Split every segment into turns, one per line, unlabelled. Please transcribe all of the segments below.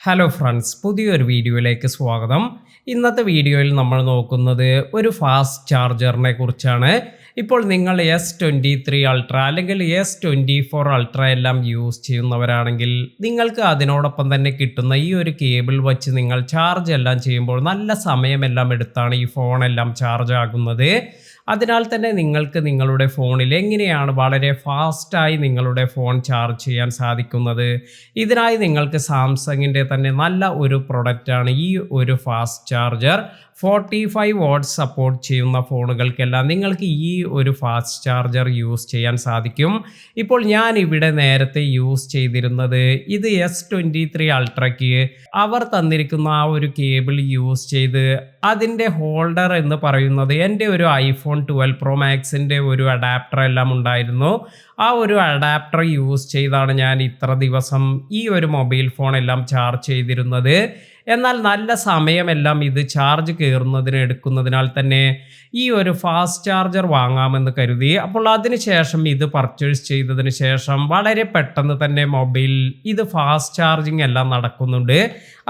Hello friends, പുതിയൊരു വീഡിയോയിലേക്ക് സ്വാഗതം. ഇന്നത്തെ വീഡിയോയിൽ നമ്മൾ നോക്കുന്നത് ഒരു ഫാസ്റ്റ് ചാർജറിനെ കുറിച്ചാണ്. ഇപ്പോൾ നിങ്ങൾ S23 അൾട്ര അല്ലെങ്കിൽ S24 അൾട്ര എല്ലാം യൂസ് ചെയ്യുന്നവരാണെങ്കിൽ നിങ്ങൾക്ക് അതിനോടൊപ്പം തന്നെ കിട്ടുന്ന ഈ ഒരു കേബിൾ വച്ച് നിങ്ങൾ ചാർജ് എല്ലാം ചെയ്യുമ്പോൾ നല്ല സമയമെല്ലാം എടുത്താണ് ഈ ഫോണെല്ലാം ചാർജ് ആകുന്നത്. അതിനാൽ തന്നെ നിങ്ങൾക്ക് നിങ്ങളുടെ ഫോണിൽ എങ്ങനെയാണ് വളരെ ഫാസ്റ്റായി നിങ്ങളുടെ ഫോൺ ചാർജ് ചെയ്യാൻ സാധിക്കുന്നത്. ഇതിനായി നിങ്ങൾക്ക് സാംസങ്ങിൻ്റെ തന്നെ നല്ല ഒരു പ്രൊഡക്റ്റാണ് ഈ ഒരു ഫാസ്റ്റ് ചാർജർ. 45 വാട്ട്സ് സപ്പോർട്ട് ചെയ്യുന്ന ഫോണുകൾക്കെല്ലാം നിങ്ങൾക്ക് ഈ ഒരു ഫാസ്റ്റ് ചാർജർ യൂസ് ചെയ്യാൻ സാധിക്കും. ഇപ്പോൾ ഞാൻ ഇവിടെ നേരത്തെ യൂസ് ചെയ്തിരുന്നത് ഇത് S23 അൾട്രയ്ക്ക് അവർ തന്നിരിക്കുന്ന ആ ഒരു കേബിൾ യൂസ് ചെയ്ത് അതിൻ്റെ ഹോൾഡർ എന്ന് പറയുന്നത് എൻ്റെ ഒരു iPhone 12 Pro Maxൻ്റെ ഒരു അഡാപ്റ്റർ എല്ലാം ഉണ്ടായിരുന്നു. ആ ഒരു അഡാപ്റ്റർ യൂസ് ചെയ്താണ് ഞാൻ ഇത്ര ദിവസം ഈ ഒരു മൊബൈൽ ഫോൺ എല്ലാം ചാർജ് ചെയ്തിരുന്നത്. എന്നാൽ നല്ല സമയമെല്ലാം ഇത് ചാർജ് കയറുന്നതിന് എടുക്കുന്നതിനാൽ തന്നെ ഈ ഒരു ഫാസ്റ്റ് ചാർജർ വാങ്ങാമെന്ന് കരുതി. അപ്പോൾ അതിനുശേഷം ഇത് പർച്ചേസ് ചെയ്തതിന് ശേഷം വളരെ പെട്ടെന്ന് തന്നെ മൊബൈൽ ഇത് ഫാസ്റ്റ് ചാർജിങ് എല്ലാം നടക്കുന്നുണ്ട്.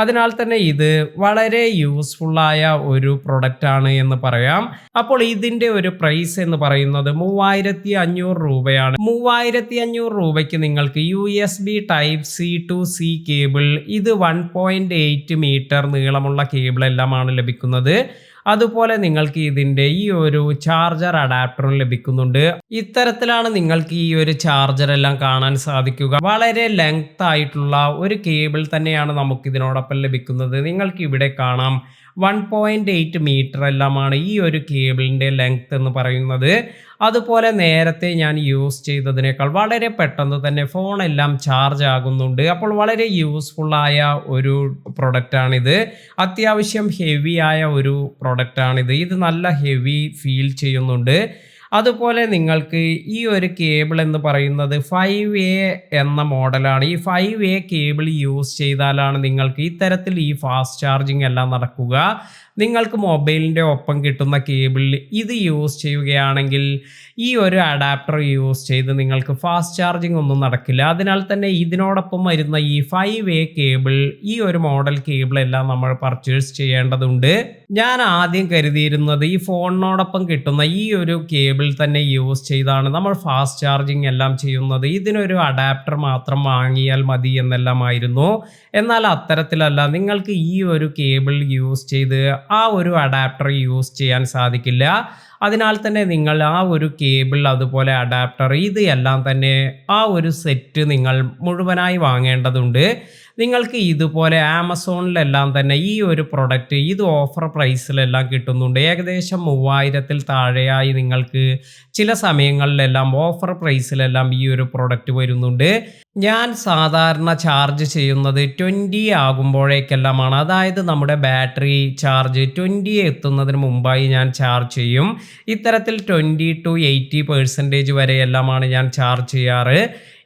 അതിനാൽ തന്നെ ഇത് വളരെ യൂസ്ഫുള്ളായ ഒരു പ്രൊഡക്റ്റാണ് എന്ന് പറയാം. അപ്പോൾ ഇതിൻ്റെ ഒരു പ്രൈസ് എന്ന് പറയുന്നത് 3500 രൂപയാണ്. 3500 രൂപയ്ക്ക് നിങ്ങൾക്ക് USB Type-C to C cable, ഇത് 1.8 മീറ്റർ നീളമുള്ള കേബിൾ എല്ലാമാണ് ലഭിക്കുന്നത്. അതുപോലെ നിങ്ങൾക്ക് ഇതിൻ്റെ ഈ ഒരു ചാർജർ അഡാപ്റ്ററും ലഭിക്കുന്നുണ്ട്. ഇത്തരത്തിലാണ് നിങ്ങൾക്ക് ഈ ഒരു ചാർജർ എല്ലാം കാണാൻ സാധിക്കുക. വളരെ ലെങ്ത് ആയിട്ടുള്ള ഒരു കേബിൾ തന്നെയാണ് നമുക്ക് ഇതിനോടൊപ്പം ലഭിക്കുന്നത്. നിങ്ങൾക്ക് ഇവിടെ കാണാം 1.8 മീറ്റർ എല്ലാമാണ് ഈ ഒരു കേബിളിൻ്റെ ലെങ്ത് എന്ന് പറയുന്നത്. അതുപോലെ നേരത്തെ ഞാൻ യൂസ് ചെയ്തതിനേക്കാൾ വളരെ പെട്ടെന്ന് തന്നെ ഫോണെല്ലാം ചാർജ് ആകുന്നുണ്ട്. അപ്പോൾ വളരെ യൂസ്ഫുള്ളായ ഒരു പ്രൊഡക്റ്റാണിത്. അത്യാവശ്യം ഹെവി ആയ ഒരു പ്രൊഡക്റ്റാണിത്. ഇത് നല്ല ഹെവി ഫീൽ ചെയ്യുന്നുണ്ട്. അതുപോലെ നിങ്ങൾക്ക് ഈ ഒരു കേബിൾ എന്ന് പറയുന്നത് 5A എന്ന മോഡലാണ്. ഈ 5A കേബിൾ യൂസ് ചെയ്താലാണ് നിങ്ങൾക്ക് ഇത്തരത്തിൽ ഈ ഫാസ്റ്റ് ചാർജിങ് എല്ലാം നടക്കുക. നിങ്ങൾക്ക് മൊബൈലിൻ്റെ ഒപ്പം കിട്ടുന്ന കേബിളിൽ ഇത് യൂസ് ചെയ്യുകയാണെങ്കിൽ ഈ ഒരു അഡാപ്റ്റർ യൂസ് ചെയ്ത് നിങ്ങൾക്ക് ഫാസ്റ്റ് ചാർജിങ് ഒന്നും നടക്കില്ല. അതിനാൽ തന്നെ ഇതിനോടൊപ്പം വരുന്ന ഈ 5A കേബിൾ, ഈ ഒരു മോഡൽ കേബിൾ എല്ലാം നമ്മൾ പർച്ചേസ് ചെയ്യേണ്ടതുണ്ട്. ഞാൻ ആദ്യം കരുതിയിരുന്നത് ഈ ഫോണിനോടൊപ്പം കിട്ടുന്ന ഈ ഒരു കേബിൾ തന്നെ യൂസ് ചെയ്താണ് നമ്മൾ ഫാസ്റ്റ് ചാർജിങ് എല്ലാം ചെയ്യുന്നത്. ഇതിനൊരു അഡാപ്റ്റർ മാത്രം വാങ്ങിയാൽ മതി എന്നെല്ലാമായിരുന്നു. എന്നാൽ അത്തരത്തിലല്ല. നിങ്ങൾക്ക് ഈ ഒരു കേബിൾ യൂസ് ചെയ്ത് ആ ഒരു അഡാപ്റ്റർ യൂസ് ചെയ്യാൻ സാധിക്കില്ല. അതിനാൽ തന്നെ നിങ്ങൾ ആ ഒരു കേബിൾ അതുപോലെ അഡാപ്റ്റർ ഇത് എല്ലാം തന്നെ ആ ഒരു സെറ്റ് നിങ്ങൾ മുഴുവനായി വാങ്ങേണ്ടതുണ്ട്. നിങ്ങൾക്ക് ഇതുപോലെ ആമസോണിലെല്ലാം തന്നെ ഈ ഒരു പ്രൊഡക്റ്റ് ഇത് ഓഫർ പ്രൈസിലെല്ലാം കിട്ടുന്നുണ്ട്. ഏകദേശം 3000-ൽ താഴെയായി നിങ്ങൾക്ക് ചില സമയങ്ങളിലെല്ലാം ഓഫർ പ്രൈസിലെല്ലാം ഈ ഒരു പ്രൊഡക്റ്റ് വരുന്നുണ്ട്. ഞാൻ സാധാരണ ചാർജ് ചെയ്യുന്നത് 20 ആകുമ്പോഴേക്കെല്ലാമാണ്. അതായത് നമ്മുടെ ബാറ്ററി ചാർജ് 20 എത്തുന്നതിന് മുമ്പായി ഞാൻ ചാർജ് ചെയ്യും. ഇത്തരത്തിൽ 20 to 80% വരെയെല്ലാമാണ് ഞാൻ ചാർജ് ചെയ്യാറ്.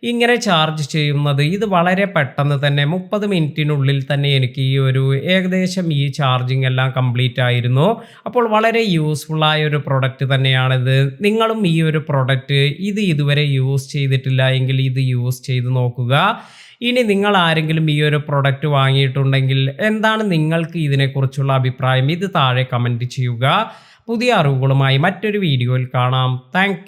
ഇങ്ങനെ ചാർജ് ചെയ്യുന്നത് ഇത് വളരെ പെട്ടെന്ന് തന്നെ 30 മിനിറ്റിനുള്ളിൽ തന്നെ എനിക്ക് ഈ ഒരു ഏകദേശം ഈ ചാർജിങ് എല്ലാം കംപ്ലീറ്റ് ആയിരുന്നു. അപ്പോൾ വളരെ യൂസ്ഫുള്ളായ ഒരു പ്രൊഡക്റ്റ് തന്നെയാണിത്. നിങ്ങളും ഈ ഒരു പ്രൊഡക്റ്റ് ഇത് ഇതുവരെ യൂസ് ചെയ്തിട്ടില്ല എങ്കിൽ ഇത് യൂസ് ചെയ്ത് നോക്കുക. ഇനി നിങ്ങൾ ആരെങ്കിലും ഈ ഒരു പ്രൊഡക്റ്റ് വാങ്ങിയിട്ടുണ്ടെങ്കിൽ എന്താണ് നിങ്ങൾക്ക് ഇതിനെക്കുറിച്ചുള്ള അഭിപ്രായം? ഇത് താഴെ കമൻറ്റ് ചെയ്യുക. പുതിയ അറിവുകളുമായി മറ്റൊരു വീഡിയോയിൽ കാണാം. താങ്ക്